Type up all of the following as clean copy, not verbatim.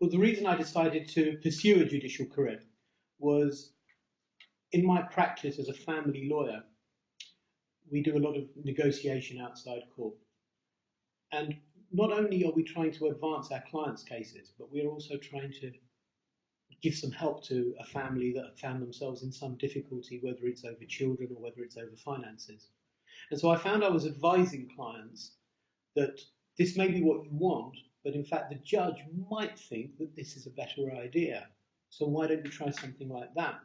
Well, the reason I decided to pursue a judicial career was in my practice as a family lawyer, we do a lot of negotiation outside court. And not only are we trying to advance our clients' cases, but we're also trying to give some help to a family that have found themselves in some difficulty, whether it's over children or whether it's over finances. And so I found I was advising clients that this may be what you want, but in fact the judge might think that this is a better idea. So why don't you try something like that?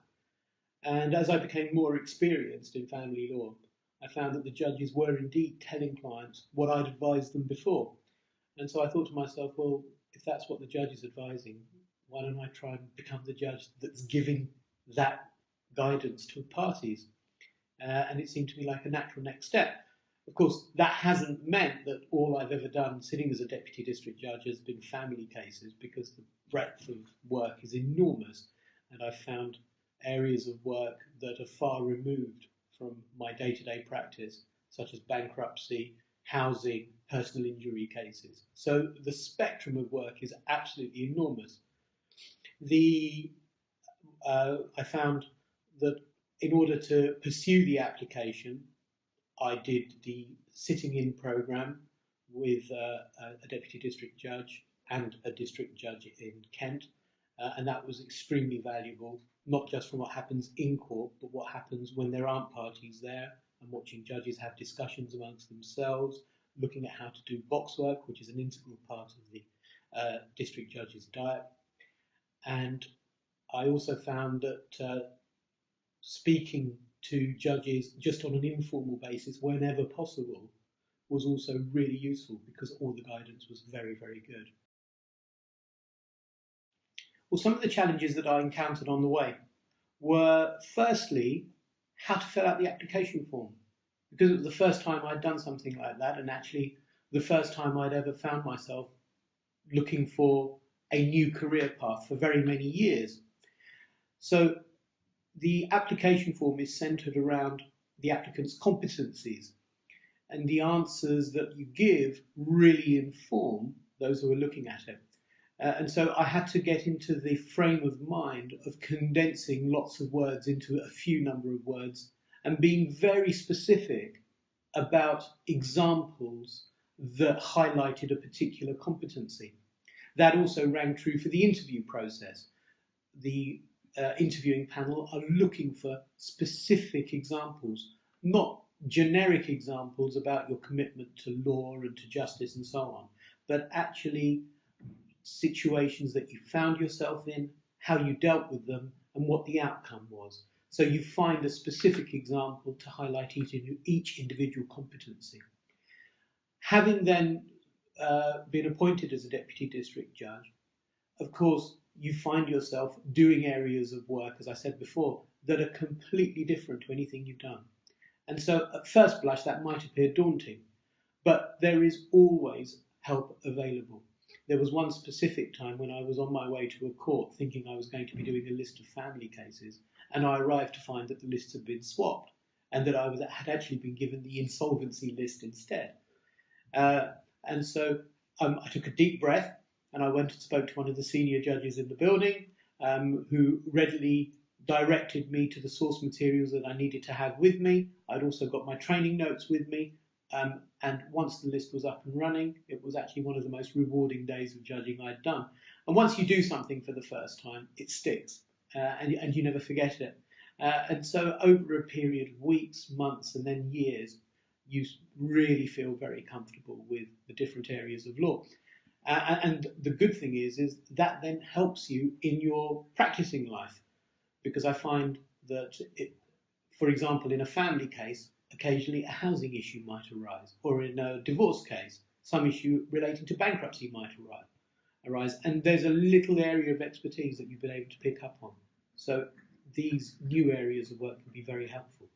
And as I became more experienced in family law, I found that the judges were indeed telling clients what I'd advised them before. And so I thought to myself, well, if that's what the judge is advising, why don't I try and become the judge that's giving that guidance to parties? And it seemed to me like a natural next step. Of course, that hasn't meant that all I've ever done sitting as a deputy district judge has been family cases, because the breadth of work is enormous, and I've found areas of work that are far removed from my day-to-day practice, such as bankruptcy, housing, personal injury cases. So the spectrum of work is absolutely enormous. I found that in order to pursue the application, I did the sitting in programme with a deputy district judge and a district judge in Kent, and that was extremely valuable, not just from what happens in court, but what happens when there aren't parties there, and watching judges have discussions amongst themselves, looking at how to do box work, which is an integral part of the district judge's diet. And I also found that speaking to judges just on an informal basis whenever possible was also really useful, because all the guidance was very, very good. Well, some of the challenges that I encountered on the way were, firstly, how to fill out the application form, because it was the first time I'd done something like that, and actually the first time I'd ever found myself looking for a new career path for very many years. So the application form is centred around the applicant's competencies, and the answers that you give really inform those who are looking at it. And so I had to get into the frame of mind of condensing lots of words into a few number of words and being very specific about examples that highlighted a particular competency. That also rang true for the interview process. The interviewing panel are looking for specific examples, not generic examples about your commitment to law and to justice and so on, but actually situations that you found yourself in, how you dealt with them, and what the outcome was. So you find a specific example to highlight each individual competency. Having then been appointed as a deputy district judge, of course, you find yourself doing areas of work, as I said before, that are completely different to anything you've done. And so at first blush, that might appear daunting, but there is always help available. There was one specific time when I was on my way to a court thinking I was going to be doing a list of family cases, and I arrived to find that the lists had been swapped and that I had actually been given the insolvency list instead. And so I took a deep breath, and I went and spoke to one of the senior judges in the building, who readily directed me to the source materials that I needed to have with me. I'd also got my training notes with me. And once the list was up and running, it was actually one of the most rewarding days of judging I'd done. And once you do something for the first time, it sticks, and you never forget it. And so over a period of weeks, months, and then years, you really feel very comfortable with the different areas of law. And the good thing is that then helps you in your practicing life, because I find that, for example, in a family case, occasionally a housing issue might arise, or in a divorce case, some issue relating to bankruptcy might arise, and there's a little area of expertise that you've been able to pick up on. So these new areas of work can be very helpful.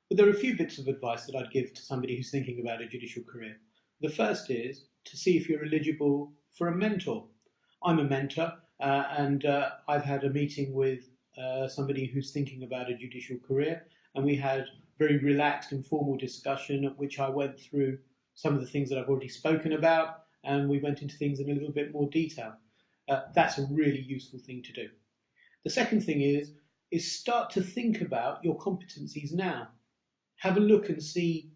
But there are a few bits of advice that I'd give to somebody who's thinking about a judicial career. The first is to see if you're eligible for a mentor. I'm a mentor, and I've had a meeting with somebody who's thinking about a judicial career, and we had very relaxed and formal discussion at which I went through some of the things that I've already spoken about, and we went into things in a little bit more detail. That's a really useful thing to do. The second thing is start to think about your competencies now. Have a look and see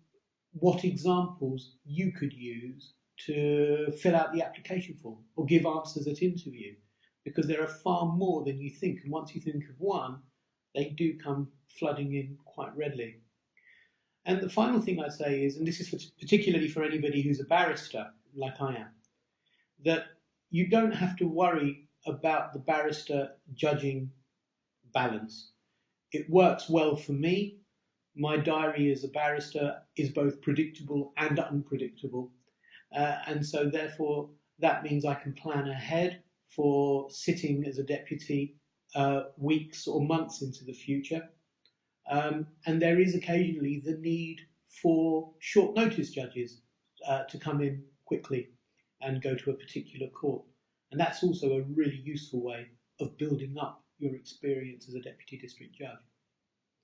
what examples you could use to fill out the application form or give answers at interview, because there are far more than you think, and once you think of one, they do come flooding in quite readily. And the final thing I'd say is, and this is particularly for anybody who's a barrister like I am, that you don't have to worry about the barrister judging balance. It works well for me. My diary as a barrister is both predictable and unpredictable. And so therefore that means I can plan ahead for sitting as a deputy weeks or months into the future. And there is occasionally the need for short notice judges to come in quickly and go to a particular court. And that's also a really useful way of building up your experience as a deputy district judge.